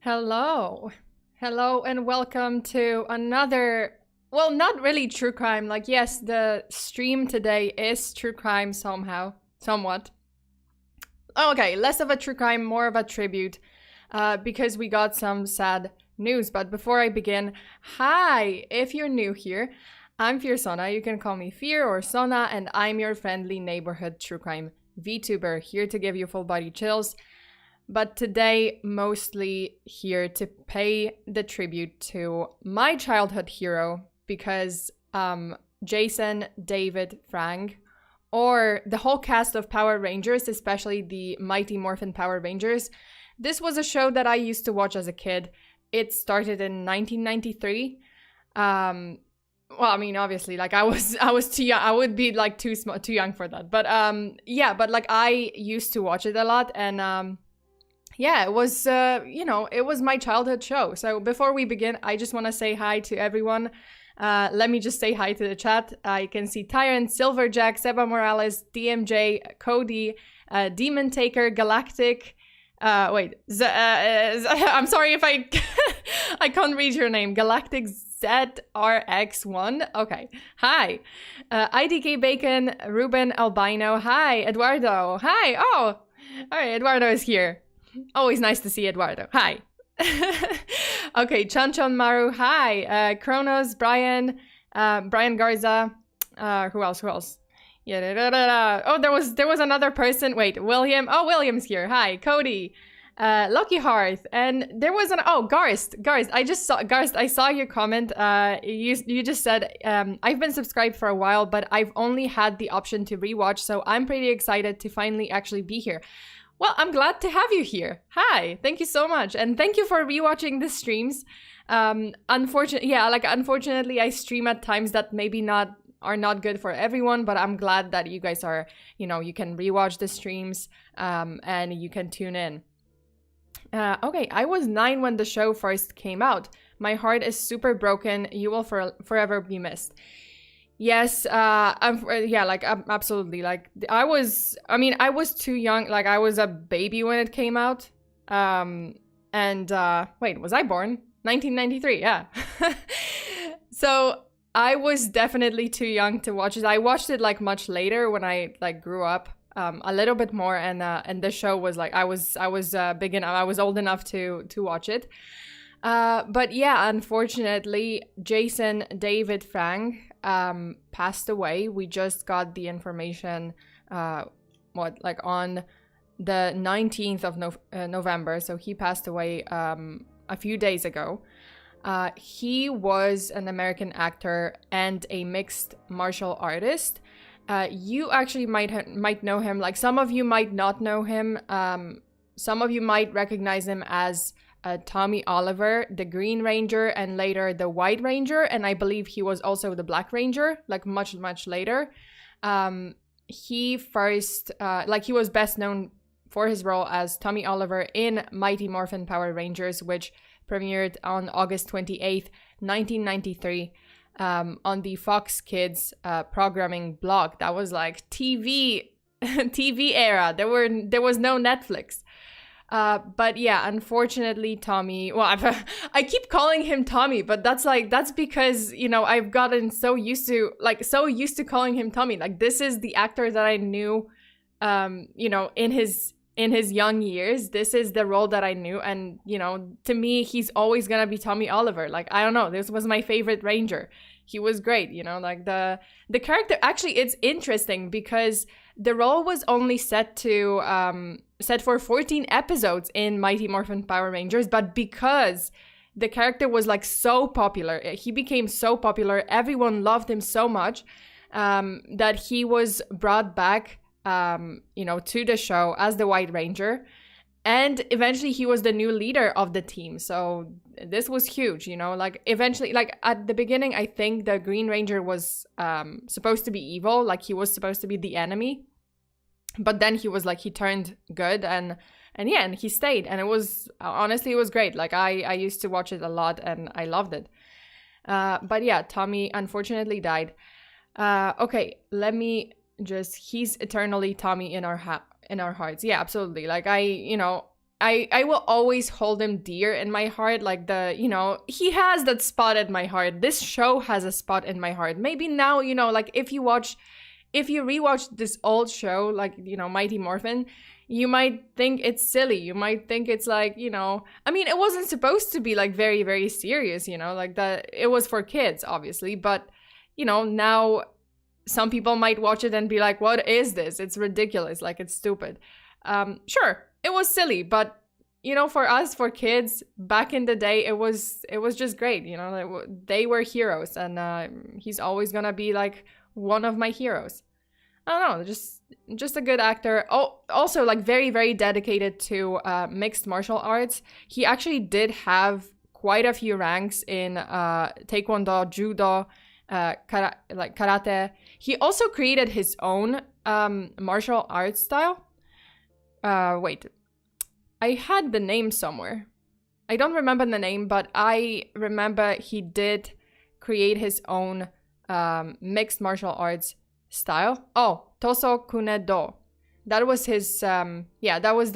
Hello. Hello and welcome to another, well, not really true crime. Like, yes, the stream today is true crime somehow, somewhat. Okay, less of a true crime, more of a tribute, because we got some sad news. But before I begin, hi, if you're new here, I'm FEARSONA. You can call me Fear or Sona, and I'm your friendly neighborhood true crime VTuber, here to give you full body chills. But today, mostly here to pay the tribute to my childhood hero, because Jason David Frank, or the whole cast of Power Rangers, especially the Mighty Morphin Power Rangers. This was a show that I used to watch as a kid. It started in 1993. Well, I mean, obviously, like I was too young. I would be like too young for that. But yeah, but like I used to watch it a lot, and yeah, it was it was my childhood show. So before we begin, I just want to say hi to everyone. Let me just say hi to the chat. I can see Tyrant, Silverjack, Seba Morales, DMJ, Cody, Demon Taker, Galactic. I'm sorry if I I can't read your name. Galactic ZRX1. Okay. Hi. IDK Bacon, Ruben Albino. Hi. Eduardo. Hi. Oh. All right. Eduardo is here. Always nice to see Eduardo. Hi. Okay, Chanchon Maru. Hi. Kronos, Brian, Brian Garza. Who else? Yeah. Oh, there was another person. Wait, William. Oh, William's here. Hi, Cody. Lucky Hearth, and there was Garst. I saw your comment. You just said I've been subscribed for a while, but I've only had the option to rewatch, so I'm pretty excited to finally actually be here. Well, I'm glad to have you here. Hi, thank you so much, and thank you for rewatching the streams. Unfortunately, I stream at times that maybe are not good for everyone, but I'm glad that you guys are, you can rewatch the streams, and you can tune in. Okay, I was 9 when the show first came out. My heart is super broken. You will forever be missed. Yes, absolutely. Like, I was too young. Like, I was a baby when it came out. Wait, was I born? 1993, yeah. So, I was definitely too young to watch it. I watched it, like, much later when I, like, grew up. A little bit more, and the show was like I was big enough. I was old enough to watch it. But yeah, unfortunately, Jason David Frank passed away. We just got the information on the 19th of November. So he passed away a few days ago. He was an American actor and a mixed martial artist. You actually might know him. Like, some of you might not know him. Some of you might recognize him as Tommy Oliver, the Green Ranger, and later the White Ranger. And I believe he was also the Black Ranger, like much later. He was best known for his role as Tommy Oliver in Mighty Morphin Power Rangers, which premiered on August 28th, 1993. On the Fox Kids programming block. That was like TV era. There was no Netflix. But yeah, unfortunately, Tommy. Well, I keep calling him Tommy, but that's because I've gotten so used to calling him Tommy. Like, this is the actor that I knew, in his young years. This is the role that I knew, and to me, he's always gonna be Tommy Oliver. Like, I don't know, this was my favorite Ranger. He was great, like the character. Actually, it's interesting because the role was only set for 14 episodes in Mighty Morphin Power Rangers, but because the character was like so popular, he became so popular, everyone loved him so much, that he was brought back to the show as the White Ranger, and eventually he was the new leader of the team. So this was huge, like eventually, like at the beginning, I think the Green Ranger was supposed to be evil, like he was supposed to be the enemy, but then he turned good, and he stayed, and it was great. Like, I used to watch it a lot and I loved it. But yeah, Tommy unfortunately died. Okay, let me he's eternally Tommy in our hearts. Yeah, absolutely. Like, I will always hold him dear in my heart. Like he has that spot in my heart. This show has a spot in my heart. Maybe now, like if you rewatch this old show, like, Mighty Morphin, you might think it's silly. You might think it's like, I mean, it wasn't supposed to be like very, very serious, like that. It was for kids, obviously. But, now some people might watch it and be like, what is this? It's ridiculous. Like, it's stupid. Sure, it was silly. But, for us, for kids, back in the day, it was just great. They were heroes. And he's always going to be like one of my heroes. I don't know, just a good actor. Oh, also like very, very dedicated to mixed martial arts. He actually did have quite a few ranks in taekwondo, judo, karate. He also created his own martial arts style. Wait, I had the name somewhere. I don't remember the name, but I remember he did create his own mixed martial arts style. Oh, Toso Kune Do. That was his that was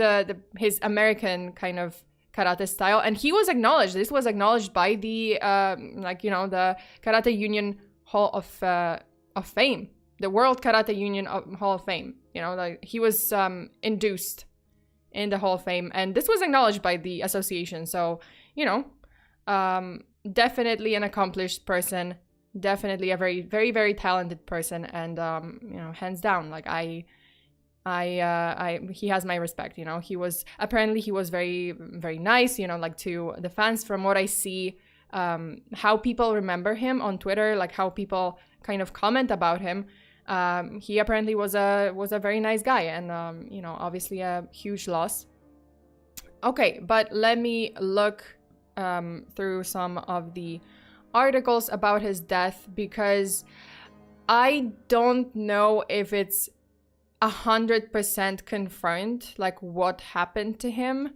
his American kind of karate style, and he was acknowledged. This was acknowledged by the the Karate Union Hall of Fame, the World Karate Union Hall of Fame. Like he was induced in the Hall of Fame, and this was acknowledged by the association. So, definitely an accomplished person. Definitely a very, very, very talented person, and hands down, like he has my respect. He was very, very nice. Like to the fans, from what I see, how people remember him on Twitter, like how people kind of comment about him. He apparently was a very nice guy, and obviously a huge loss. Okay, but let me look through some of the articles about his death, because I don't know if it's 100% confirmed, like what happened to him.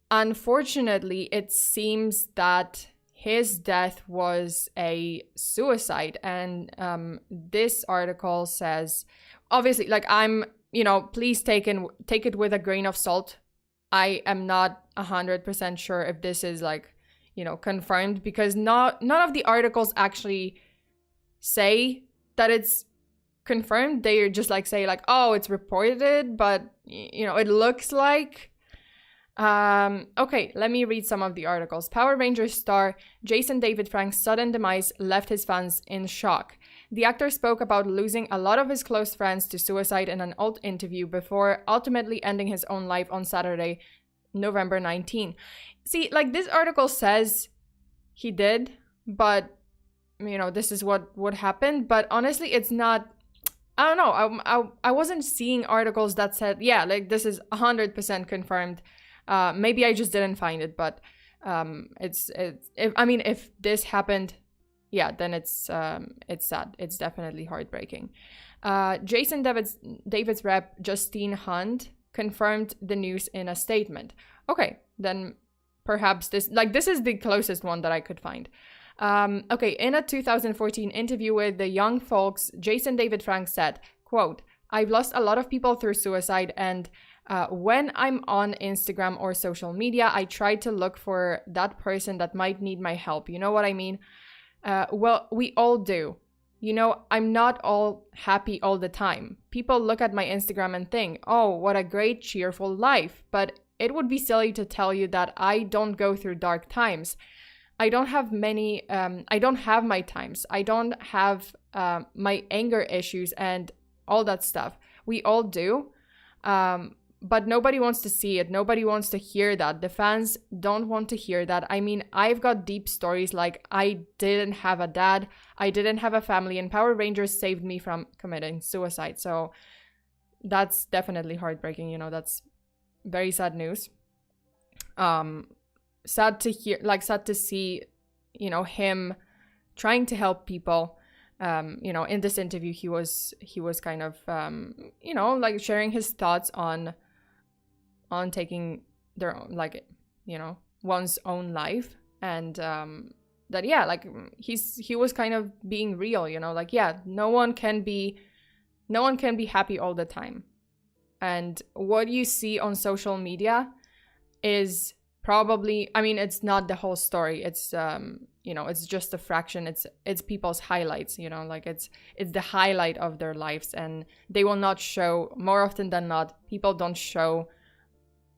Unfortunately, it seems that his death was a suicide, and this article says, obviously, like please take it with a grain of salt. I am not 100% sure if this is like confirmed, because none of the articles actually say that it's confirmed. They just like say like, oh, it's reported, but it looks like. Okay, let me read some of the articles. Power Rangers star Jason David Frank's sudden demise left his fans in shock. The actor spoke about losing a lot of his close friends to suicide in an old interview before ultimately ending his own life on Saturday, November 19. See, like this article says he did, but this is what happened. But honestly, it's not. I don't know. I wasn't seeing articles that said, yeah, like this is 100% confirmed. Maybe I just didn't find it, but if this happened, yeah, then it's sad. It's definitely heartbreaking. Jason David's rep Justine Hunt confirmed the news in a statement. Okay, then perhaps this is the closest one that I could find. Okay, in a 2014 interview with the Young Folks, Jason David Frank said, quote, "I've lost a lot of people through suicide, and when I'm on Instagram or social media, I try to look for that person that might need my help. You know what I mean? Well, we all do. I'm not all happy all the time. People look at my Instagram and think, oh, what a great, cheerful life. But it would be silly to tell you that I don't go through dark times. I don't have I don't have my times. I don't have my anger issues and all that stuff. We all do. But nobody wants to see it. Nobody wants to hear that. The fans don't want to hear that. I mean, I've got deep stories like I didn't have a dad. I didn't have a family, and Power Rangers saved me from committing suicide. So that's definitely heartbreaking. That's very sad news. Sad to hear, sad to see, him trying to help people. In this interview, he was kind of, sharing his thoughts on taking their own, one's own life, and that, yeah, he was kind of being real, yeah, no one can be happy all the time. And what you see on social media is probably, I mean, it's not the whole story. It's you know, it's just a fraction. It's people's highlights, you know, like it's the highlight of their lives, and they will not show, more often than not, people don't show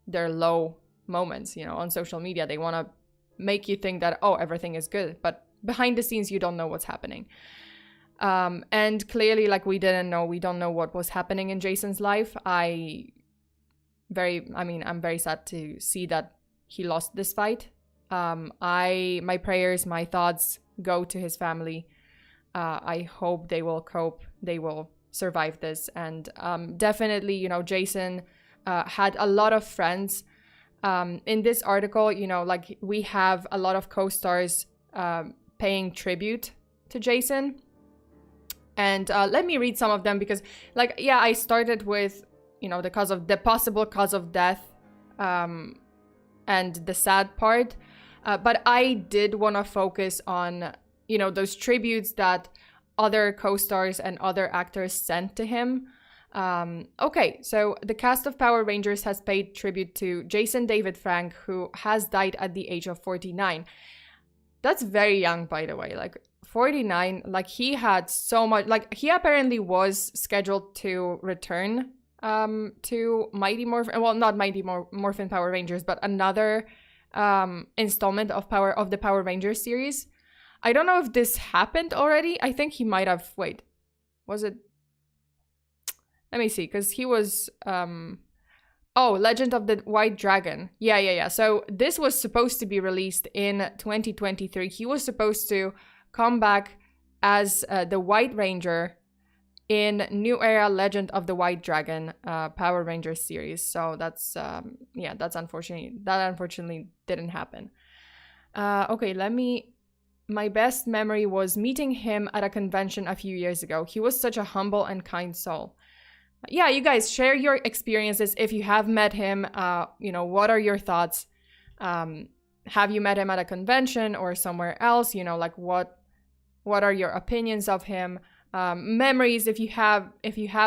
their low moments, you know, on social media. They want to make you think that, oh, everything is good, but behind the scenes you don't know what's happening. And clearly, like, we don't know what was happening in Jason's life. I'm very sad to see that he lost this fight. My prayers, my thoughts go to his family. I hope they will cope, they will survive this. And definitely, you know, Jason had a lot of friends. In this article, you know, like, we have a lot of co-stars paying tribute to Jason. And let me read some of them, because, like, yeah, I started with, you know, the possible cause of death and the sad part. But I did want to focus on, you know, those tributes that other co-stars and other actors sent to him. Okay, so the cast of Power Rangers has paid tribute to Jason David Frank, who has died at the age of 49. That's very young, by the way. Like, 49, like, he had so much, like, he apparently was scheduled to return to Mighty Morphin, well, not Mighty Morphin Power Rangers, but another installment of the Power Rangers series. I don't know if this happened already. I think he might have, wait, was it? Let me see, because he was, Legend of the White Dragon. Yeah. So this was supposed to be released in 2023. He was supposed to come back as the White Ranger in New Era Legend of the White Dragon Power Rangers series. So that's unfortunately, that unfortunately didn't happen. Okay, my best memory was meeting him at a convention a few years ago. He was such a humble and kind soul. Yeah, you guys, share your experiences if you have met him. You know, what are your thoughts? Have you met him at a convention or somewhere else? You know, like, what are your opinions of him? Memories, if you have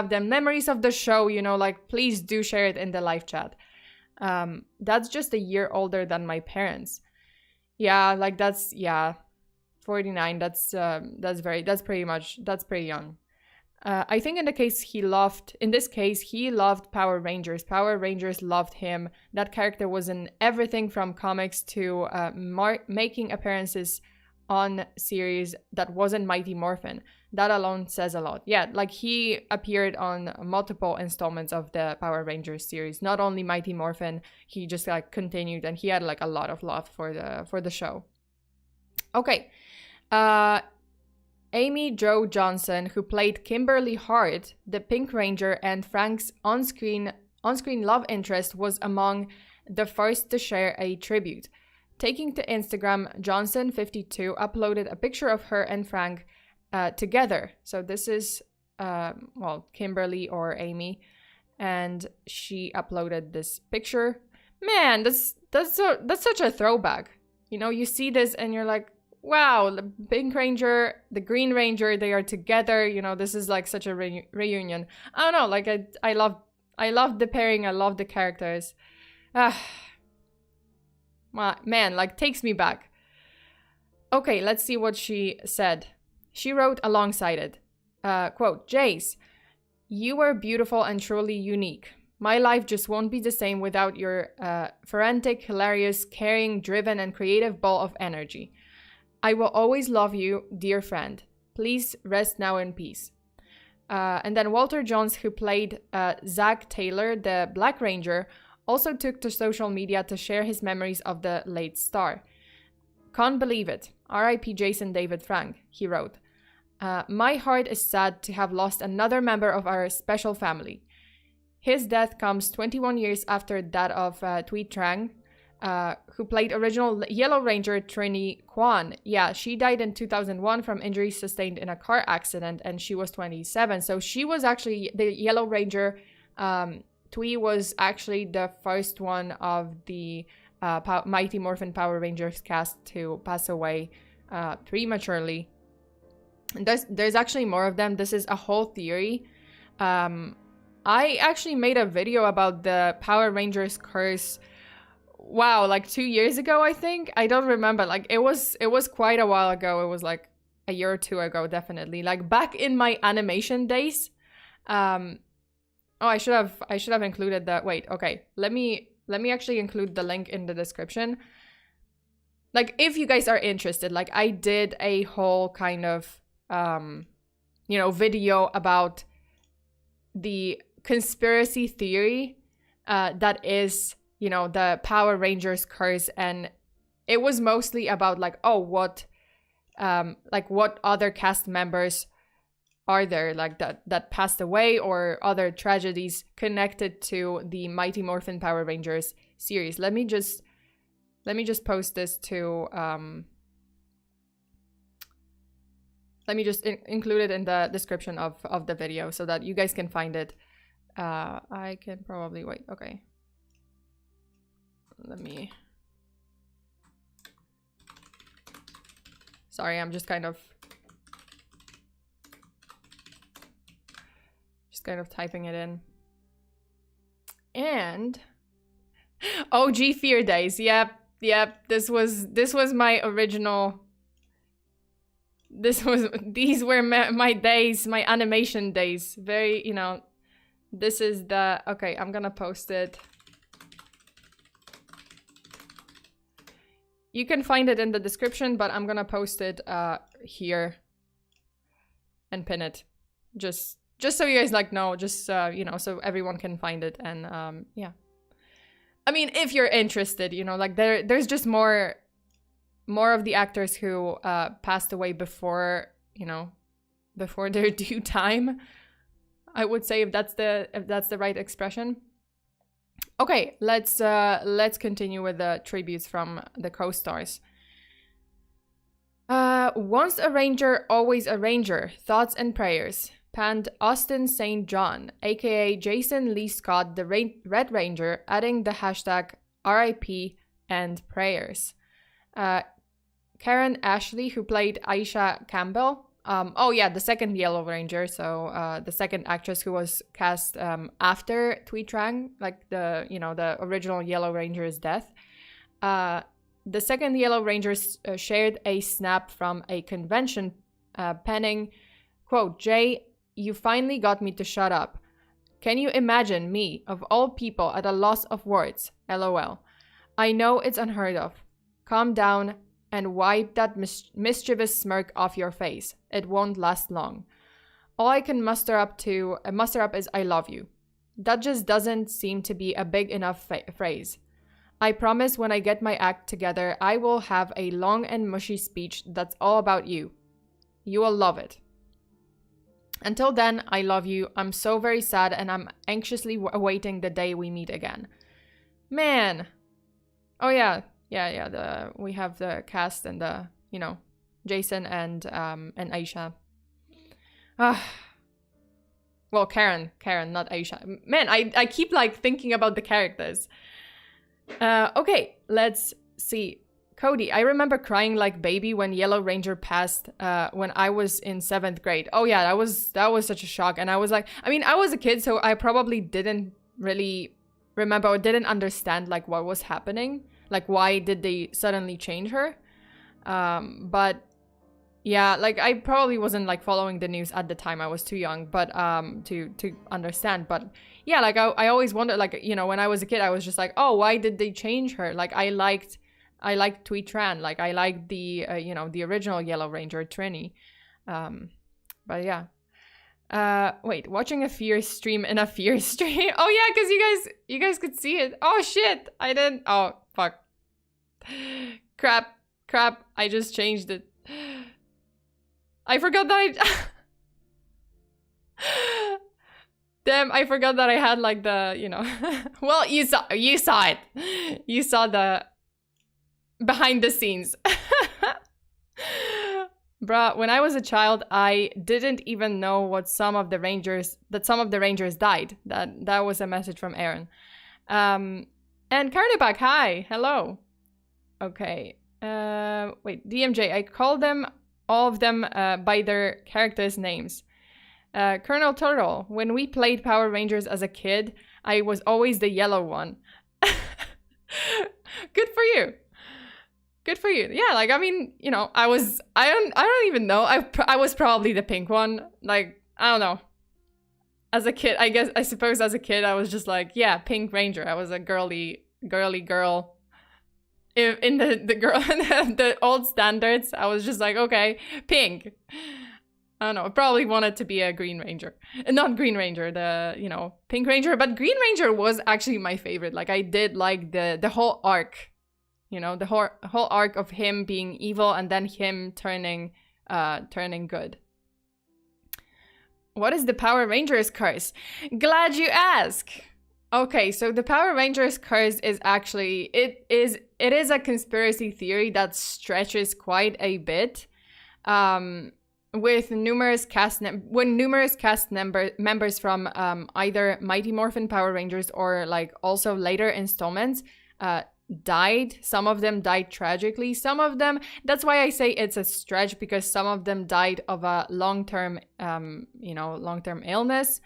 them, memories of the show, you know, like, please do share it in the live chat. That's just a year older than my parents. Yeah, like, that's 49. That's pretty young. I think in this case he loved Power Rangers. Power Rangers loved him. That character was in everything from comics to making appearances on series that wasn't Mighty Morphin. That alone says a lot. Yeah, like, he appeared on multiple installments of the Power Rangers series, not only Mighty Morphin. He just, like, continued, and he had, like, a lot of love for the show. Okay. Amy Jo Johnson, who played Kimberly Hart, the Pink Ranger, and Frank's on-screen love interest, was among the first to share a tribute. Taking to Instagram, Johnson, 52, uploaded a picture of her and Frank together. So this is, Kimberly or Amy, and she uploaded this picture. Man, that's such a throwback. You know, you see this and you're like, wow, the Pink Ranger, the Green Ranger, they are together. You know, this is like such a reunion. I don't know, like, I love the pairing. I love the characters. Man, like, takes me back. Okay, let's see what she said. She wrote alongside it, quote, Jace, you were beautiful and truly unique. My life just won't be the same without your frantic, hilarious, caring, driven, and creative ball of energy. I will always love you, dear friend. Please rest now in peace. And then Walter Jones, who played Zach Taylor, the Black Ranger, also took to social media to share his memories of the late star. Can't believe it. R.I.P. Jason David Frank, he wrote. My heart is sad to have lost another member of our special family. His death comes 21 years after that of Thuy Trang, who played original Yellow Ranger Trini Kwan. Yeah, she died in 2001 from injuries sustained in a car accident, and she was 27. So she was actually the Yellow Ranger. Thuy was actually the first one of the Mighty Morphin Power Rangers cast to pass away prematurely. And there's actually more of them. This is a whole theory. I actually made a video about the Power Rangers curse. Wow, like 2 years ago, I think. I don't remember. Like it was quite a while ago. It was like a year or two ago, definitely. Like back in my animation days. Oh, I should have included that. Wait, okay. Let me actually include the link in the description. Like if you guys are interested, like I did a whole kind of you know, video about the conspiracy theory that is, you know, the Power Rangers curse, and it was mostly about like, oh, what other cast members are there like that passed away, or other tragedies connected to the Mighty Morphin Power Rangers series. Let me just post this to let me just include it in the description of the video so that you guys can find it. I can probably wait. Okay. Let me. Sorry, I'm just kind of typing it in. And OG Fear Days. Yep. This was my original. These were my days, my animation days. Very, you know, this is the, okay, I'm gonna post it. You can find it in the description, but I'm gonna post it here and pin it. Just so you guys like know, just you know, so everyone can find it. And yeah, I mean, if you're interested, you know, like there's just more of the actors who passed away before, you know, before their due time, I would say, if that's the right expression. Okay, let's continue with the tributes from the co-stars. Once a ranger, always a ranger. Thoughts and prayers. Panned Austin St. John, aka Jason Lee Scott, the Red Ranger, adding the hashtag RIP and prayers. Karen Ashley, who played Aisha Campbell. Oh yeah, the second Yellow Ranger. So the second actress who was cast after Thuy Trang, like the, you know, the original Yellow Ranger's death. The second Yellow Ranger shared a snap from a convention, penning, quote, "Jay, you finally got me to shut up. Can you imagine me, of all people, at a loss of words? LOL. I know it's unheard of. Calm down and wipe that mischievous smirk off your face. It won't last long. All I can muster up is I love you. That just doesn't seem to be a big enough phrase. I promise when I get my act together, I will have a long and mushy speech that's all about you. You will love it. Until then, I love you. I'm so very sad and I'm anxiously awaiting the day we meet again." Man. Oh yeah. We have the cast and the, you know, Jason and Aisha. Well, Karen, not Aisha. Man, I keep like thinking about the characters. Okay, let's see. Cody, I remember crying like baby when Yellow Ranger passed when I was in 7th grade. Oh yeah, that was such a shock. And I was like, I mean, I was a kid, so I probably didn't really remember or didn't understand like what was happening. Like, why did they suddenly change her? But yeah, like I probably wasn't like following the news at the time. I was too young, but to understand. But yeah, like I always wondered, like, you know, when I was a kid, I was just like, oh, why did they change her? Like I liked Thuy Tran, like I liked the you know, the original Yellow Ranger, Trini. But yeah. Wait, watching a Fear stream in a Fear stream. Oh yeah, because you guys could see it. Oh shit, I didn't. Oh fuck. Crap. I just changed it. I forgot that Damn, I forgot that I had like the, you know. Well, you saw it. You saw the behind the scenes. Bruh, when I was a child, I didn't even know that some of the Rangers died. That was a message from Aaron. And Carniback, hi, hello. Okay. Wait, DMJ, I call them all of them by their characters' names. Colonel Turtle, when we played Power Rangers as a kid, I was always the yellow one. Good for you. Good for you. Yeah, like, I mean, you know, I don't even know. I was probably the pink one. Like, I don't know. As a kid, I suppose as a kid, I was just like, yeah, Pink Ranger. I was a girly girl. In the girl, the old standards, I was just like, okay, pink. I don't know. I probably wanted to be a Green Ranger. Not Green Ranger, Pink Ranger. But Green Ranger was actually my favorite. Like, I did like the whole arc. You know, the whole arc of him being evil and then him turning good. What is the Power Rangers curse? Glad you ask. Okay, so the Power Rangers curse is actually, it is a conspiracy theory that stretches quite a bit. With numerous cast members from either Mighty Morphin Power Rangers or like also later installments died. Some of them died tragically. Some of them, that's why I say it's a stretch, because some of them died of a long-term illness.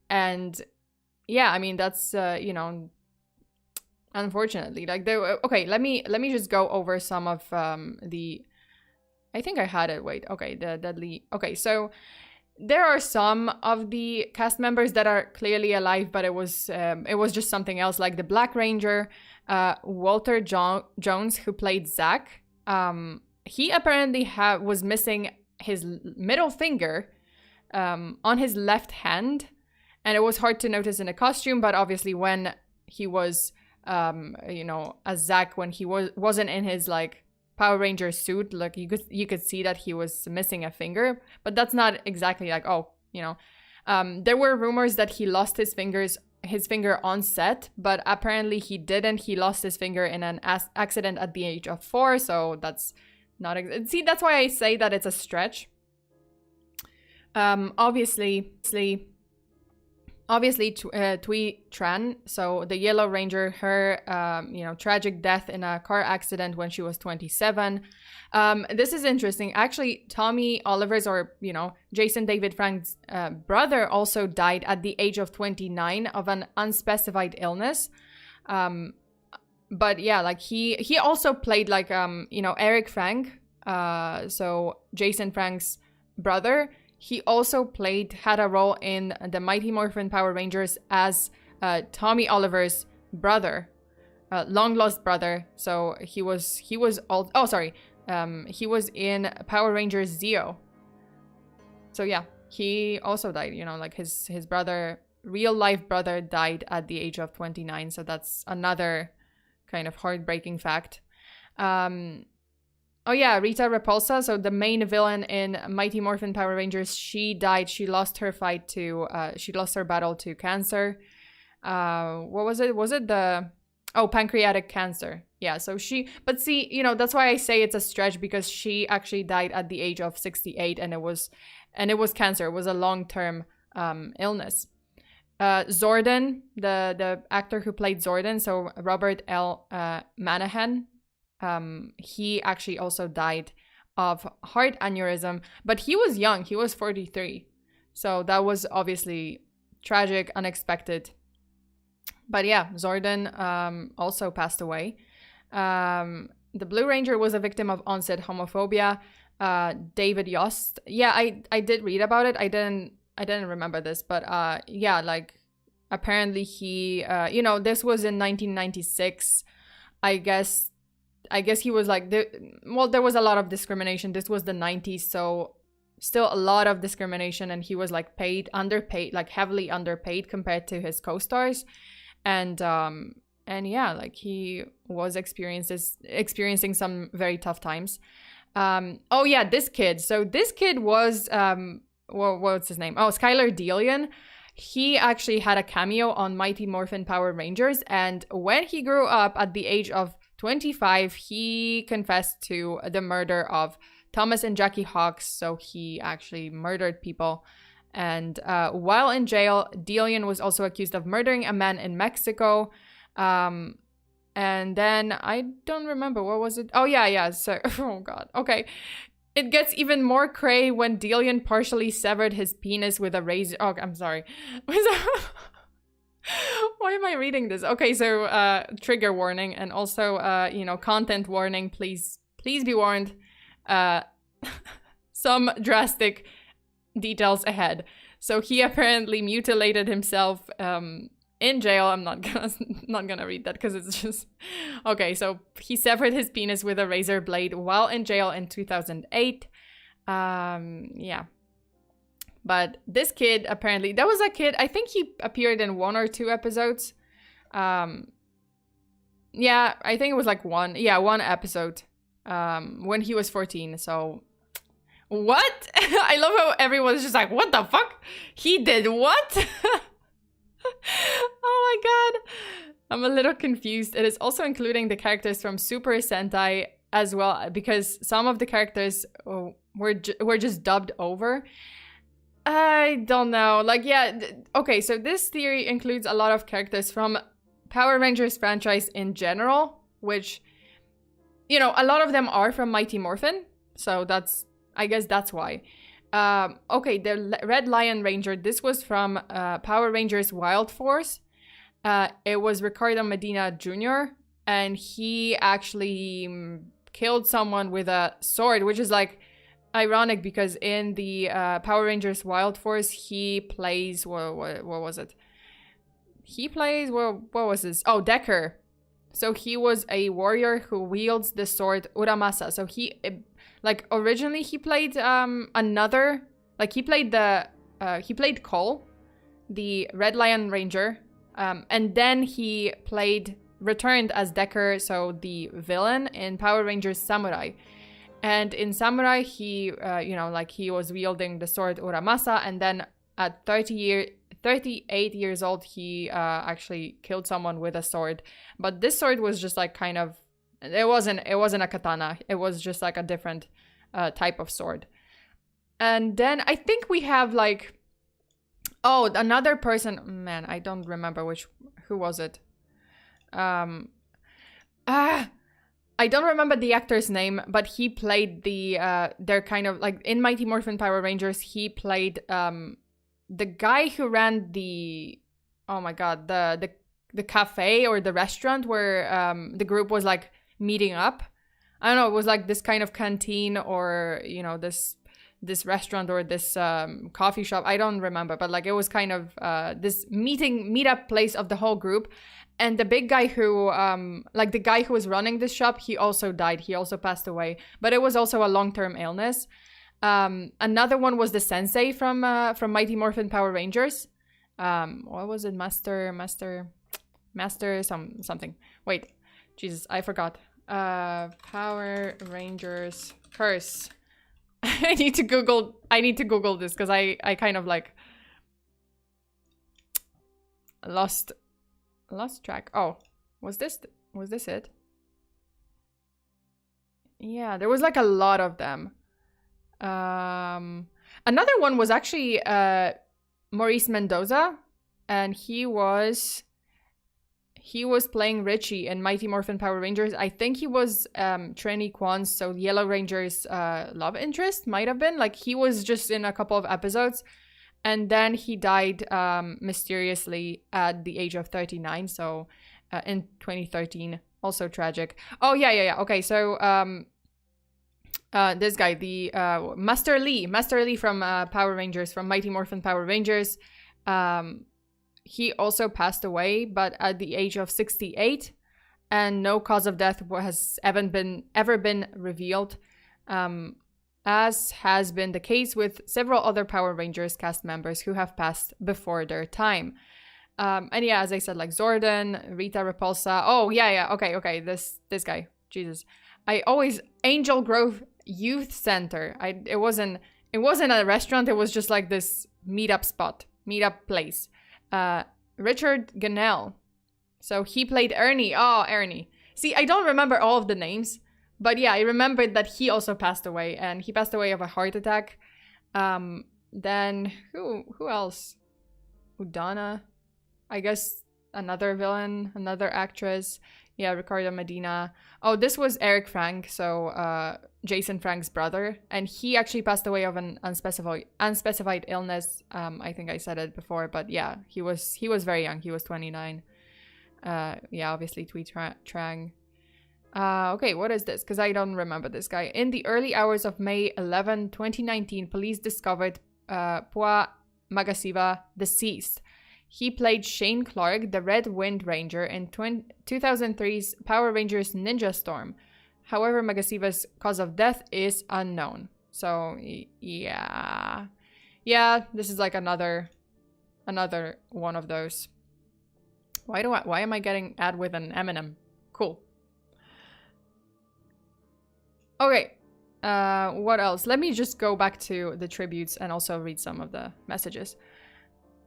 And yeah, I mean, that's unfortunately, like, okay, let me just go over some of I think I had it. Wait, okay, the deadly. Okay, so there are some of the cast members that are clearly alive, but it was just something else, like the Black Ranger, Walter Jones, who played Zack. He apparently was missing his middle finger on his left hand, and it was hard to notice in a costume. But obviously, when he was, as Zack, when he wasn't in his like Power Ranger suit, like you could see that he was missing a finger, but that's not exactly like, there were rumors that he lost his finger on set, but apparently he didn't. He lost his finger in an accident at the age of 4, so that's not see, that's why I say that it's a stretch. Obviously Thuy Tran, so the Yellow Ranger, her tragic death in a car accident when she was 27. This is interesting. Actually, Tommy Oliver's, or Jason David Frank's brother, also died at the age of 29 of an unspecified illness. But yeah, like he also played like Eric Frank, so Jason Frank's brother. He also had a role in the Mighty Morphin Power Rangers as Tommy Oliver's brother, long lost brother. So he was in Power Rangers Zeo. So yeah, he also died. Like his brother, real life brother, died at the age of 29. So that's another kind of heartbreaking fact. Oh yeah, Rita Repulsa, so the main villain in Mighty Morphin Power Rangers, she died. She lost her battle to cancer. What was it? Was it pancreatic cancer? Yeah, so but see, that's why I say it's a stretch, because she actually died at the age of 68, and it was cancer. It was a long-term illness. Zordon, the actor who played Zordon, so Robert L. Manahan, he actually also died of heart aneurysm, but he was young. He was 43. So that was obviously tragic, unexpected. But yeah, Zordon also passed away. The Blue Ranger was a victim of onset homophobia. David Yost. Yeah, I did read about it. I didn't remember this, but yeah, like apparently he this was in 1996. I guess he was like, there was a lot of discrimination. This was the 90s, so still a lot of discrimination, and he was like underpaid, like heavily underpaid compared to his co-stars. And yeah, like he was experiencing some very tough times. Oh yeah, this kid. So this kid was, what's his name? Oh, Skylar Delian. He actually had a cameo on Mighty Morphin Power Rangers, and when he grew up at the age of 25, he confessed to the murder of Thomas and Jackie Hawks. So he actually murdered people. And while in jail, Delian was also accused of murdering a man in Mexico. And then I don't remember, what was it? Oh yeah. So, oh God. Okay. It gets even more cray when Delian partially severed his penis with a razor. Oh, I'm sorry. Why am I reading this? Okay, so trigger warning, and also you know, content warning. Please be warned. Some drastic details ahead. So he apparently mutilated himself in jail. I'm not gonna read that because it's just okay. So he severed his penis with a razor blade while in jail in 2008. Yeah. But this kid, apparently, that was a kid, I think he appeared in 1 or 2 episodes. Yeah, I think it was like 1 episode when he was 14. So, what? I love how everyone's just like, what the fuck? He did what? Oh my god. I'm a little confused. It is also including the characters from Super Sentai as well, because some of the characters were just dubbed over. I don't know. Like, yeah. Okay, so this theory includes a lot of characters from Power Rangers franchise in general, which, you know, a lot of them are from Mighty Morphin. So I guess that's why. Okay, the Red Lion Ranger. This was from Power Rangers Wild Force. It was Ricardo Medina Jr. And he actually killed someone with a sword, which is like ironic because in the Power Rangers Wild Force, he plays, what was it? He plays, what was this? Oh, Decker. So he was a warrior who wields the sword Uramasa. So he, like, originally he played another, like he played Cole, the Red Lion Ranger. And then he returned as Decker, so the villain in Power Rangers Samurai. And in Samurai, he, you know, like he was wielding the sword Uramasa, and then at 38 years old, he actually killed someone with a sword. But this sword was just like kind of, it wasn't a katana. It was just like a different type of sword. And then I think we have like, oh, another person. Man, I don't remember who was it. I don't remember the actor's name, but he played they're kind of like in Mighty Morphin Power Rangers. He played the guy who ran the, oh my god, the cafe or the restaurant where the group was like meeting up. I don't know, it was like this kind of canteen or, you know, this restaurant or this coffee shop. I don't remember, but like it was kind of this meetup place of the whole group. And the big guy who, like the guy who was running this shop, he also died. He also passed away. But it was also a long-term illness. Another one was the sensei from Mighty Morphin Power Rangers. What was it? Master something. Wait, Jesus, I forgot. Power Rangers curse. I need to Google this because I kind of like lost track. Oh, was this it? Yeah, there was like a lot of them. Another one was actually Maurice Mendoza, and he was playing Richie in Mighty Morphin Power Rangers. I think he was Trini Kwan's, so Yellow Ranger's love interest, might have been. Like, he was just in a couple of episodes. And then he died mysteriously at the age of 39, so in 2013. Also tragic. Oh, yeah. Okay, so this guy, the Master Lee from Power Rangers, from Mighty Morphin Power Rangers, he also passed away, but at the age of 68, and no cause of death has ever been revealed. As has been the case with several other Power Rangers cast members who have passed before their time. And yeah, as I said, like Zordon, Rita Repulsa. Oh, yeah. Okay. This guy. Jesus. Angel Grove Youth Center. It wasn't a restaurant. It was just like this meetup place. Richard Gannell. So he played Ernie. Oh, Ernie. See, I don't remember all of the names. But yeah, I remembered that he also passed away, and he passed away of a heart attack. Then who else? Udana, I guess another villain, another actress. Yeah, Ricardo Medina. Oh, this was Eric Frank, so Jason Frank's brother, and he actually passed away of an unspecified illness. I think I said it before, but yeah, he was very young. He was 29. Yeah, obviously Tweet Trang. Okay, what is this? Because I don't remember this guy. In the early hours of May 11, 2019, police discovered Pua Magasiva deceased. He played Shane Clark, the Red Wind Ranger, in 2003's Power Rangers Ninja Storm. However, Magasiva's cause of death is unknown. So, yeah. Yeah, this is like another one of those. Why am I getting ad with an Eminem? Cool. Okay. What else? Let me just go back to the tributes and also read some of the messages.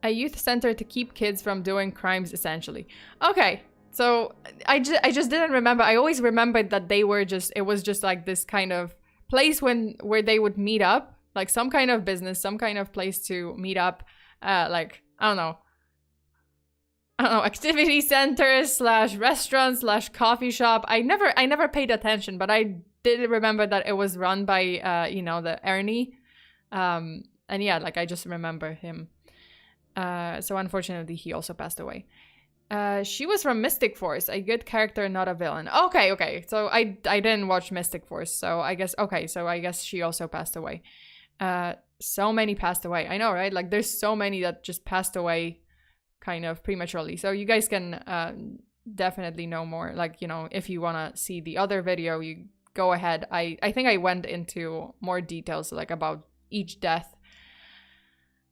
A youth center to keep kids from doing crimes, essentially. Okay, so I just didn't remember. I always remembered that they were it was just like this kind of place where they would meet up, like some kind of business, some kind of place to meet up, like, I don't know, activity centers / restaurants / coffee shop. I never paid attention, but I did remember that it was run by, the Ernie. And yeah, like I just remember him. So unfortunately, he also passed away. She was from Mystic Force, a good character, not a villain. Okay. So I didn't watch Mystic Force, so I guess, okay, so I guess she also passed away. So many passed away. I know, right? Like there's so many that just passed away kind of prematurely. So you guys can definitely know more. Like, if you want to see the other video, you go ahead. I think I went into more details like about each death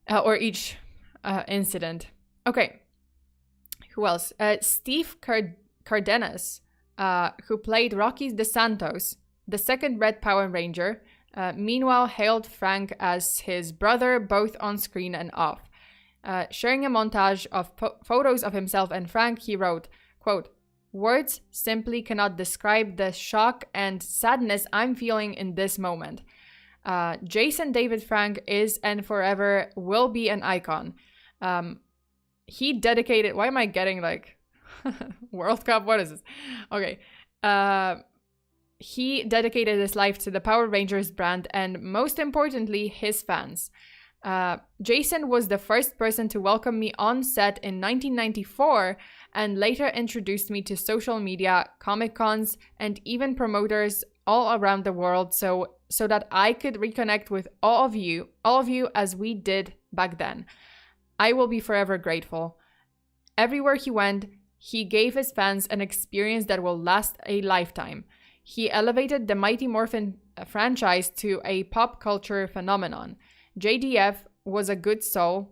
or each incident. Okay. Who else? Steve Cardenas, who played Rocky DeSantos, the second Red Power Ranger, meanwhile hailed Frank as his brother both on screen and off. Sharing a montage of photos of himself and Frank, he wrote, quote, "Words simply cannot describe the shock and sadness I'm feeling in this moment. Jason David Frank is and forever will be an icon. He dedicated..." Why am I getting like World Cup? What is this? Okay. He dedicated his life to the Power Rangers brand and most importantly, his fans. Jason was the first person to welcome me on set in 1994 and later introduced me to social media, Comic Cons, and even promoters all around the world so that I could reconnect with all of you as we did back then. I will be forever grateful. Everywhere he went, he gave his fans an experience that will last a lifetime. He elevated the Mighty Morphin franchise to a pop culture phenomenon. JDF was a good soul,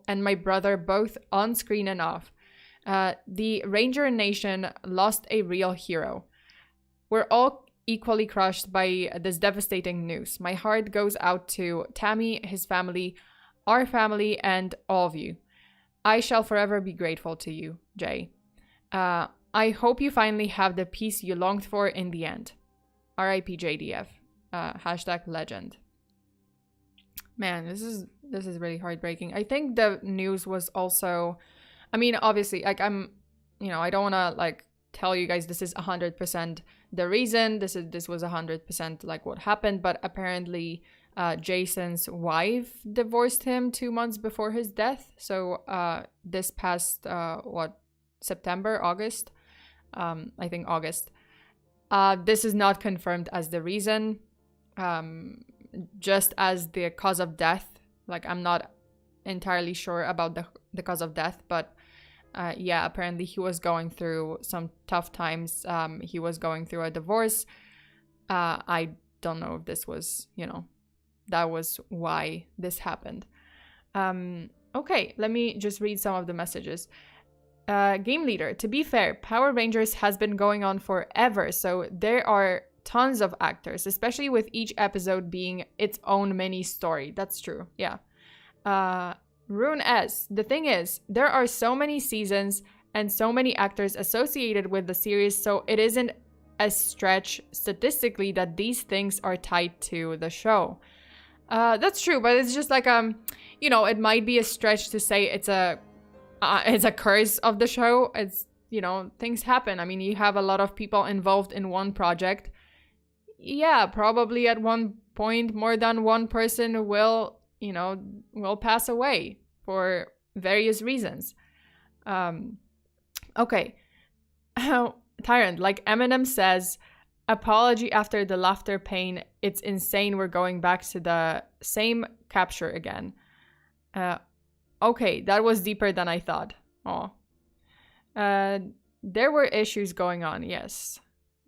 and my brother both on screen and off. The Ranger Nation lost a real hero. We're all equally crushed by this devastating news. My heart goes out to Tammy, his family, our family, and all of you. I shall forever be grateful to you, Jay. I hope you finally have the peace you longed for in the end. R.I.P. JDF. #legend. Man, this is really heartbreaking. I think the news was also, I mean, obviously, like I don't want to like tell you guys this is 100% the reason. This was 100% like what happened, but apparently Jason's wife divorced him 2 months before his death. So this past September, August, I think August. This is not confirmed as the reason. Just as the cause of death. Like, I'm not entirely sure about the cause of death, but yeah, apparently he was going through some tough times. He was going through a divorce. I don't know if this was, that was why this happened. Okay, let me just read some of the messages. Game leader, to be fair, Power Rangers has been going on forever, so there are tons of actors, especially with each episode being its own mini story. That's true, yeah. Rune S, the thing is, there are so many seasons and so many actors associated with the series, so it isn't a stretch statistically that these things are tied to the show. That's true, but it's just like, it might be a stretch to say it's a curse of the show. you know, things happen. I mean, you have a lot of people involved in one project. Yeah, probably at one point more than one person will, you know, will pass away for various reasons. Okay. Tyrant, like Eminem says, apology after the laughter pain. It's insane. We're going back to the same capture again. Okay, that was deeper than I thought. Oh. There were issues going on, yes.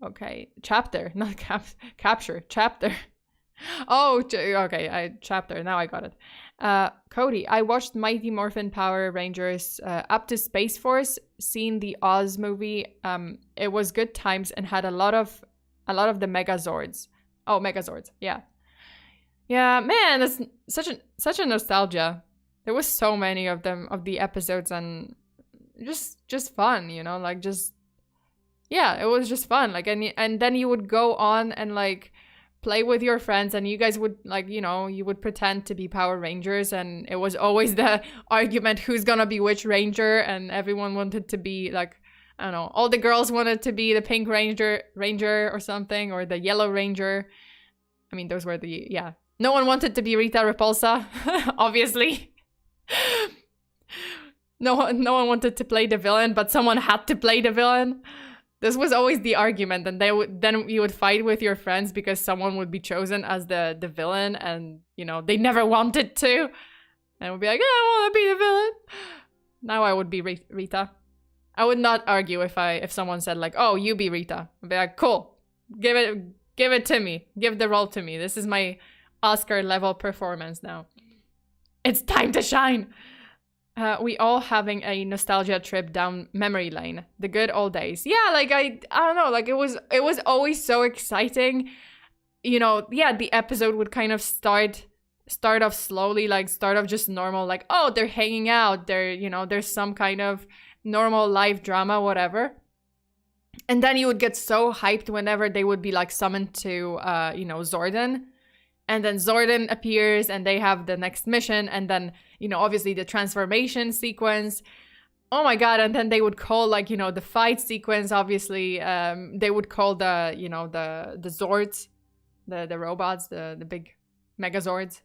Okay, chapter, not capture, chapter. Oh, okay, chapter, now I got it. Cody, I watched Mighty Morphin Power Rangers up to Space Force, seen the Oz movie. It was good times and had a lot of the Megazords. Oh, Megazords, yeah. Yeah, man, that's such a nostalgia. There was so many of them, of the episodes, and just fun, you know, like just, yeah, it was just fun. Like, and then you would go on and like play with your friends, and you guys would, like, you know, you would pretend to be Power Rangers, and it was always the argument who's gonna be which ranger, and everyone wanted to be like, I don't know, all the girls wanted to be the pink ranger or something, or the yellow ranger. I mean, those were the, yeah. No one wanted to be Rita Repulsa, obviously. No one wanted to play the villain, but someone had to play the villain. This was always the argument, and then you would fight with your friends because someone would be chosen as the villain, and, you know, they never wanted to, and would be like, I want to be the villain. Now I would be Rita. I would not argue if someone said like, oh, you be Rita. I'd be like, cool, give it to me, give the role to me. This is my Oscar level performance now. It's time to shine. We all having a nostalgia trip down memory lane. The good old days. Yeah, like I don't know, like it was always so exciting. You know, yeah, the episode would kind of start off slowly, like start off just normal, like, oh, they're hanging out, they're, you know, there's some kind of normal life drama, whatever. And then you would get so hyped whenever they would be like summoned to you know, Zordon. And then Zordon appears and they have the next mission. And then, you know, obviously the transformation sequence. Oh my God. And then they would call, like, you know, the fight sequence, obviously. They would call the, you know, the Zords, the robots, the big Megazords.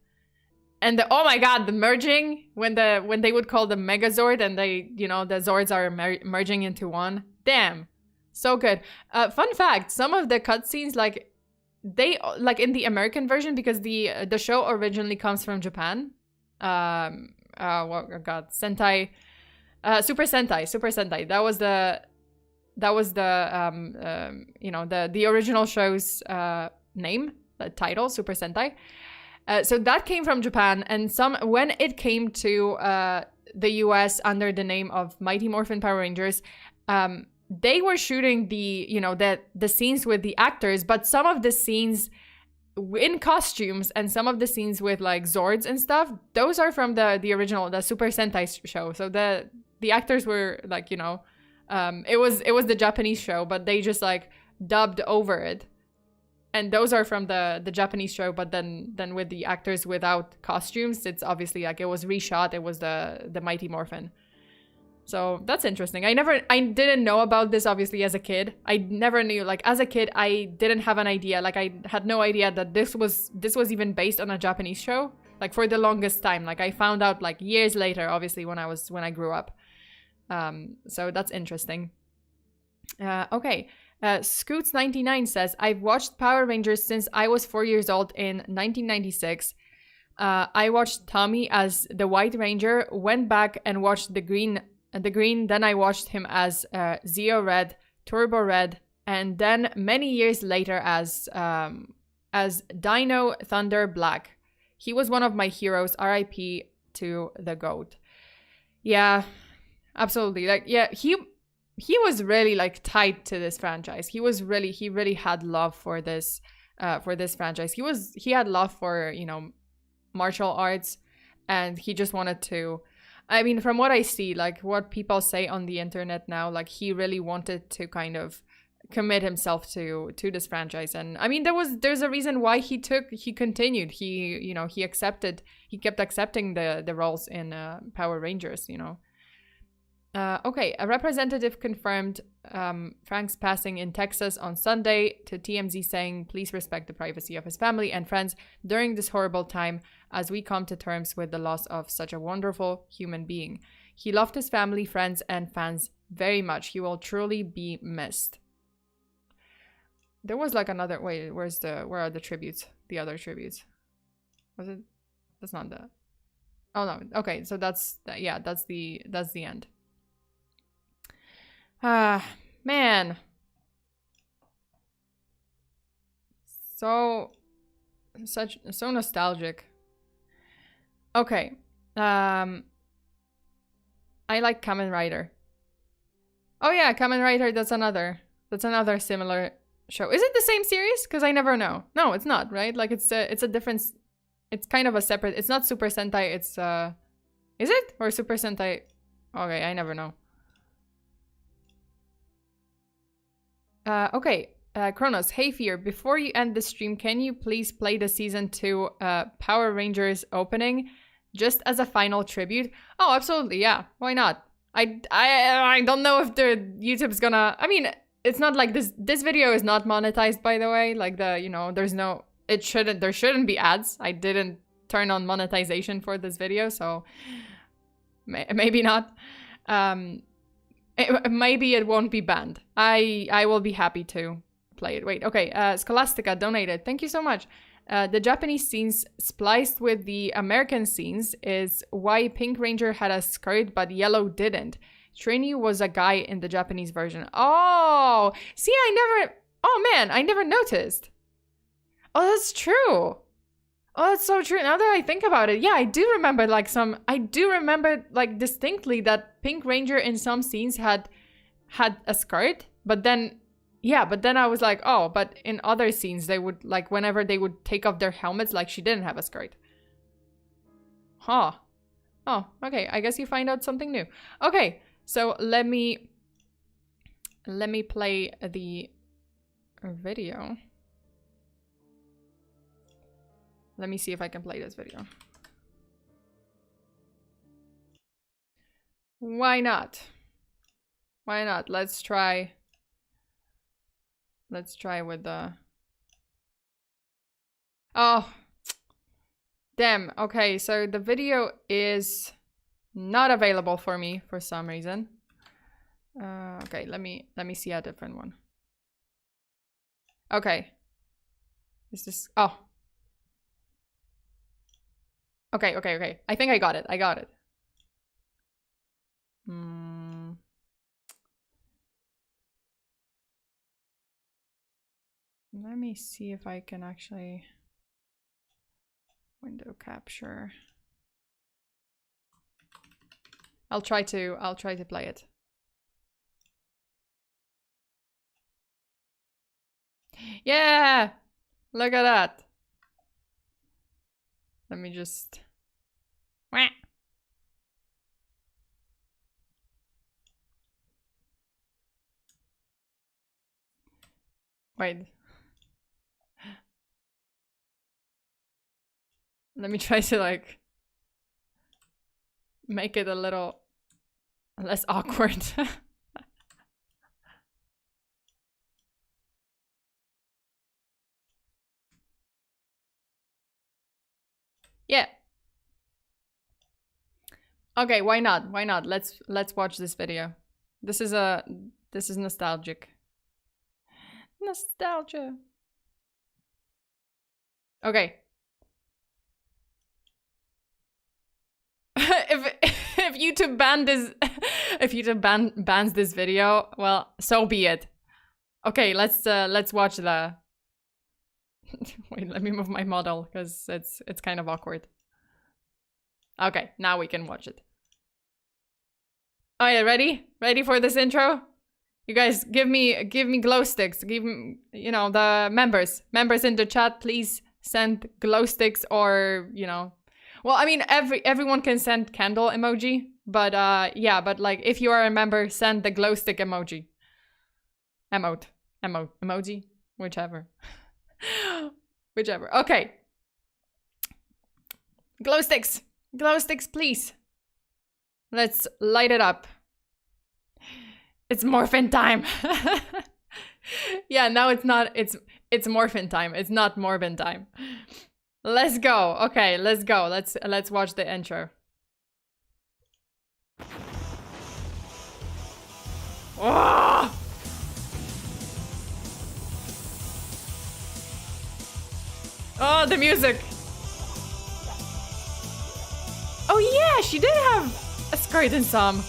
And oh my God, the merging, when they would call the Megazord and they, you know, the Zords are merging into one. Damn. So good. Fun fact, some of the cutscenes, like, they, like in the American version, because the show originally comes from Japan. Oh God, Sentai, Super Sentai. That was the you know, the original show's name, the title, Super Sentai. So that came from Japan, and when it came to the US under the name of Mighty Morphin Power Rangers, they were shooting the, you know, the scenes with the actors, but some of the scenes in costumes and some of the scenes with like Zords and stuff, those are from the original, the Super Sentai show. So the actors were like, you know, it was the Japanese show, but they just like dubbed over it. And those are from the Japanese show, but then with the actors without costumes, it's obviously like it was reshot. It was the Mighty Morphin. So that's interesting. I didn't know about this, obviously, as a kid. I never knew, like, as a kid, I didn't have an idea. Like, I had no idea that this was even based on a Japanese show. Like, for the longest time. Like, I found out, like, years later, obviously, when I grew up. So that's interesting. Okay. Scoots99 says, I've watched Power Rangers since I was 4 years old in 1996. I watched Tommy as the White Ranger, went back and watched the Green, then I watched him as Zeo Red, Turbo Red, and then many years later as Dino Thunder Black. He was one of my heroes, RIP to the GOAT. Yeah, absolutely. Like, yeah, he was really like tied to this franchise. He really had love for this franchise. He had love for, you know, martial arts, and he just wanted to, I mean, from what I see, like what people say on the internet now, like he really wanted to kind of commit himself to this franchise. And I mean, there's a reason why he continued. He kept accepting the roles in Power Rangers, you know. Okay, a representative confirmed Frank's passing in Texas on Sunday to TMZ, saying, please respect the privacy of his family and friends during this horrible time as we come to terms with the loss of such a wonderful human being. He loved his family, friends, and fans very much. He will truly be missed. There was like another, wait, where are the tributes? The other tributes. Was it? That's not the, oh no, okay, so that's the end. Man. So nostalgic. Okay. I like Kamen Rider. Oh yeah, Kamen Rider, that's another similar show. Is it the same series? Because I never know. No, it's not, right? Like it's a different, it's kind of a separate, it's not Super Sentai, it's is it? Or Super Sentai? Okay, I never know. Okay, Kronos, hey Fear, before you end the stream, can you please play the season 2 Power Rangers opening just as a final tribute? Oh, absolutely, yeah. Why not? I don't know if the YouTube's gonna, I mean, it's not like this video is not monetized, by the way. Like there's no, there shouldn't be ads. I didn't turn on monetization for this video, so maybe not. Maybe it won't be banned. I will be happy to play it. Wait, okay. Scholastica donated. Thank you so much. The Japanese scenes spliced with the American scenes is why Pink Ranger had a skirt but Yellow didn't. Trini was a guy in the Japanese version. Oh, see, oh man, I never noticed. Oh, that's true. Oh, that's so true. Now that I think about it, yeah, I do remember distinctly that Pink Ranger in some scenes had a skirt, but then I was like, oh, but in other scenes they would, like, whenever they would take off their helmets, like, she didn't have a skirt. Huh. Oh, okay, I guess you find out something new. Okay, so let me play the video. Let me see if I can play this video. Why not? Why not? Let's try with the... Oh, damn. Okay, so the video is not available for me for some reason. Okay, let me see a different one. Okay. Is this... Oh. Okay. I think I got it. Let me see if I can actually window capture. I'll try to play it. Yeah! Look at that. Let me just... Wait. Let me try to, like, make it a little less awkward. Yeah. Okay, why not? Why not? Let's watch this video. This is nostalgic. Nostalgia. Okay. if YouTube bans this video, well, so be it. Okay, let's watch the... Wait, let me move my model because it's kind of awkward. Okay, now we can watch it. Oh yeah, ready? Ready for this intro? You guys, give me glow sticks. Give me, you know, the members in the chat, please send glow sticks, or, you know, well, I mean, everyone can send candle emoji, but yeah, but like, if you are a member, send the glow stick emoji. Emoji, whichever. Whichever. Okay. Glow sticks, please. Let's light it up. It's morphin time. Yeah, now it's not. It's morphin time. It's not morbin time. Let's go. Okay, let's go. Let's watch the intro. Oh! Oh, the music. Oh yeah, she did have a skirt in some.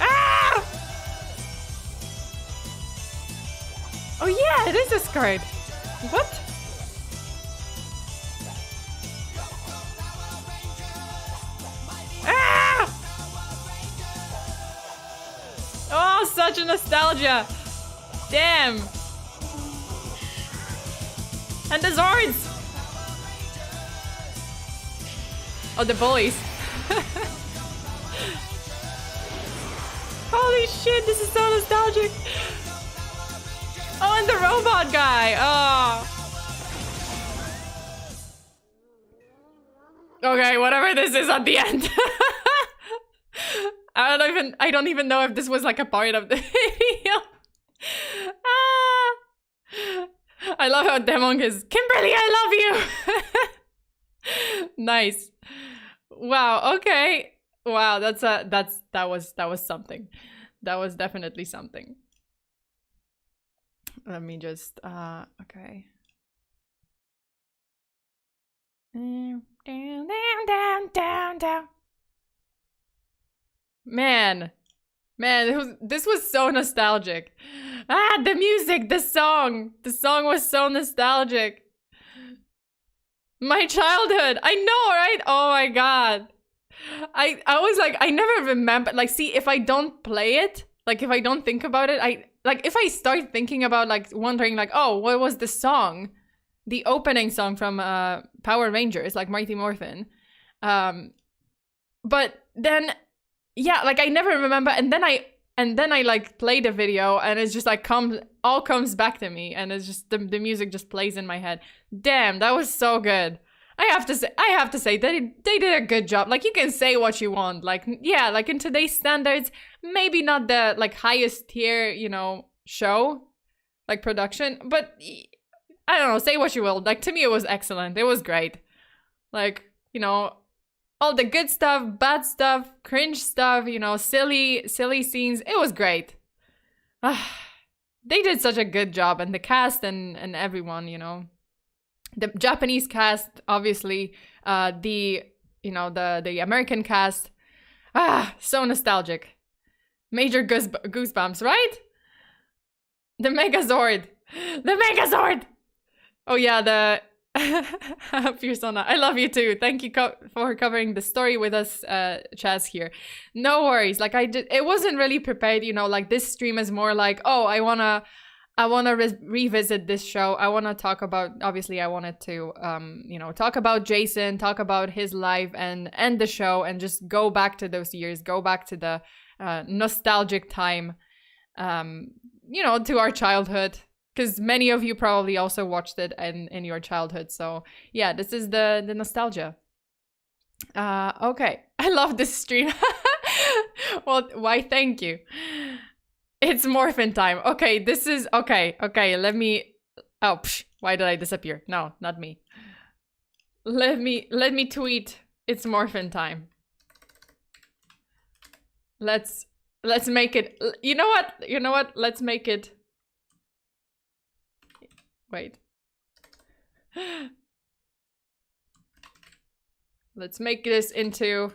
Ah! Oh yeah, it is a skirt. What? Ah! Oh, such a nostalgia. Damn. And the Zords. Oh, the bullies. Holy shit, this is so nostalgic. Oh, and the robot guy. Oh. Okay, whatever this is at the end. I don't even know if this was like a part of the video. Ah. I love how Demon is Kimberly, I love you. Nice. Wow, okay. Wow, that was something. That was definitely something. Let me just okay. Down, down, down, down. Man, this was so nostalgic. Ah, the music, the song was so nostalgic. My childhood, I know, right? Oh my god. I was like, I never remember, like, see, if I don't play it, like, if I don't think about it, if I start thinking about, like, wondering, like, oh, what was the song? The opening song from Power Rangers, like Mighty Morphin. But then, yeah, like, I never remember, and then I like play the video, and it's just like all comes back to me, and it's just the music just plays in my head. Damn, that was so good. I have to say they did a good job. Like, you can say what you want. Like, yeah, like in today's standards, maybe not the like highest tier, you know, show, like production, but I don't know, say what you will. Like, to me, it was excellent. It was great. Like, you know, all the good stuff, bad stuff, cringe stuff, you know, silly scenes. It was great. They did such a good job, and the cast and everyone, you know. The Japanese cast, obviously, the American cast. So nostalgic. Major goosebumps, right? The Megazord. The Megazord! Oh yeah, the FEARSONA. I love you too. Thank you for covering the story with us, Chaz here. No worries. Like, it wasn't really prepared, you know, like this stream is more like, oh, I wanna revisit this show. I wanna talk about, obviously I wanted to, you know, talk about Jason, talk about his life and end the show and just go back to those years, go back to the nostalgic time, you know, to our childhood. Because many of you probably also watched it in your childhood. So yeah, this is the nostalgia. Okay, I love this stream. Well, why thank you. It's morphin time. Okay, this is, okay, let me, oh, why did I disappear? No, not me. Let me tweet, it's morphin time. Let's make it, you know what, let's make it, wait. Let's make this into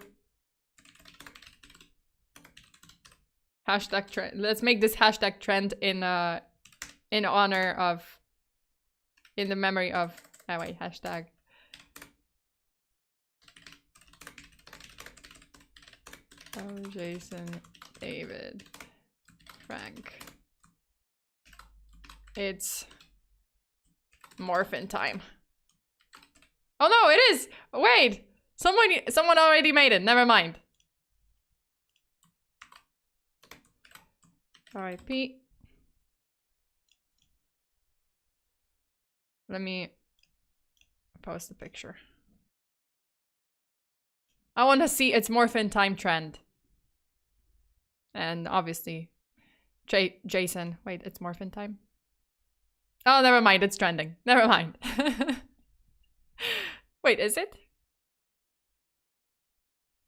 hashtag trend. Let's make this hashtag trend in honor of, in the memory of, oh wait, hashtag. Oh, Jason, David, Frank. It's morphin time. Oh no, it is! Wait! Someone already made it, never mind. RIP. Let me post a picture. I want to see It's Morphin Time trend. And obviously, Jason. Wait, It's Morphin Time? Oh, never mind. It's trending. Never mind. Wait, is it?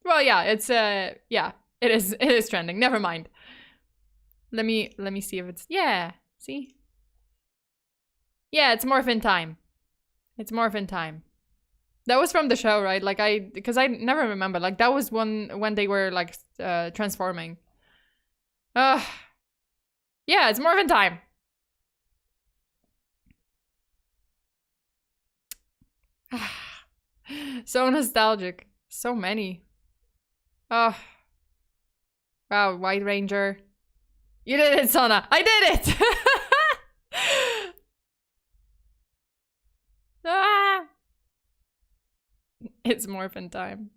Well, yeah, it's yeah, it is trending. Never mind. Let me see if it's, yeah, see? Yeah, It's Morphin Time. It's Morphin Time. That was from the show, right? Like because I never remember. Like that was when they were like transforming. Yeah, It's Morphin Time. So nostalgic. So many. Oh. Wow, White Ranger. You did it, Sona. I did it! Ah! It's Morphin Time.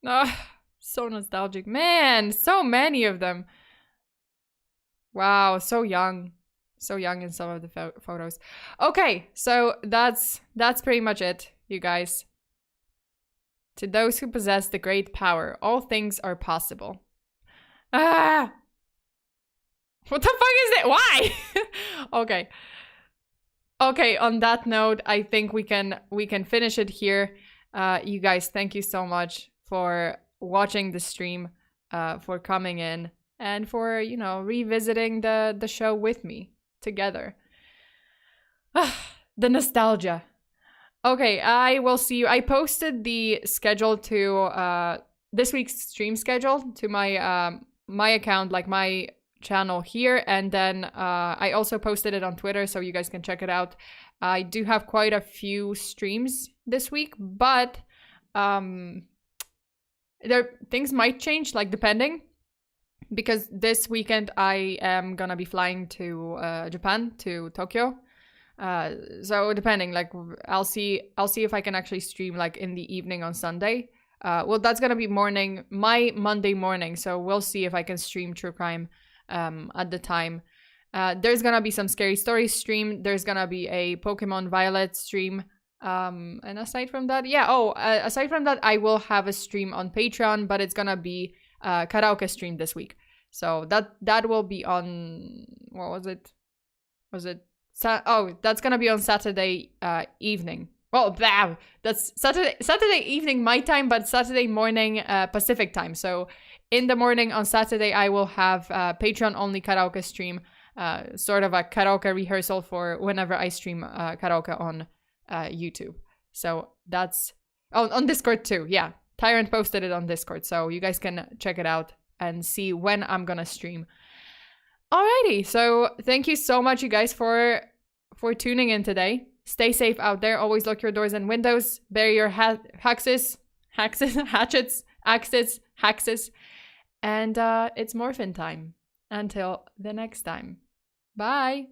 Oh, so nostalgic. Man, so many of them. Wow, so young. So young in some of the photos. Okay, so that's pretty much it, you guys. To those who possess the great power, all things are possible. Ah! What the fuck is it? Why? Okay. Okay, on that note, I think we can finish it here. You guys, thank you so much for watching the stream, for coming in, and for, you know, revisiting the show with me together. The nostalgia. Okay, I will see you. I posted the schedule to this week's stream schedule to my my account, like my channel here, and then I also posted it on Twitter, so you guys can check it out. I do have quite a few streams this week, but things might change, like depending, because this weekend I am gonna be flying to Japan, to Tokyo. So depending, like I'll see if I can actually stream like in the evening on Sunday. Well, that's gonna be my Monday morning, so we'll see if I can stream True Crime at the time. There's gonna be some scary stories stream. There's gonna be a Pokemon Violet stream. And aside from that, yeah. Aside from that, I will have a stream on Patreon, but it's gonna be karaoke stream this week. So that will be on, what was it? That's gonna be on Saturday evening. Well, that's Saturday evening my time, but Saturday morning Pacific time. So in the morning on Saturday, I will have Patreon only karaoke stream, sort of a karaoke rehearsal for whenever I stream karaoke on YouTube. So that's on Discord too. Yeah, Tyrant posted it on Discord, so you guys can check it out and see when I'm gonna stream. Alrighty, so thank you so much, you guys, for tuning in today. Stay safe out there. Always lock your doors and windows. Bury your hatchets, axes, haxes. And it's Morphin Time. Until the next time. Bye.